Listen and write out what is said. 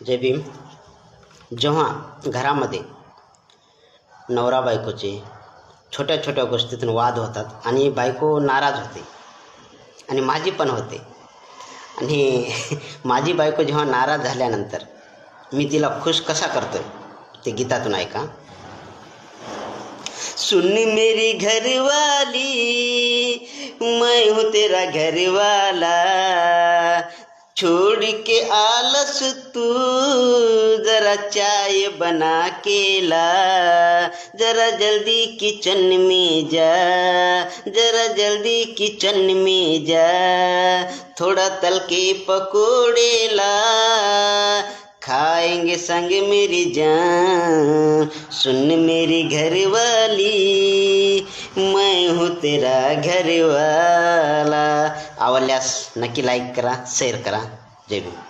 जय भीम. जेव्हा घरामध्ये नवरा बायकोचे छोट्या छोट्या गोष्टीतून वाद होतात आणि बायको नाराज होते आणि माझी पण होते आणि माझी बायको जेव्हा नाराज झाल्यानंतर मी तिला खुश कसा करतोय ते गीतातून ऐका. सुन मेरी घरवाली, मैं हूँ तेरा घरवाला, छोड़ के आलस तू जरा चाय बना के ला, जरा जल्दी किचन में जा, जरा जल्दी किचन में जा, थोड़ा तल के पकोड़े ला, खाएंगे संग मेरी जान. सुन मेरी घरवाली, मैं हूँ तेरा घरवाला. आवडल्यास नक्की लाईक करा, शेअर करा. जय भीम.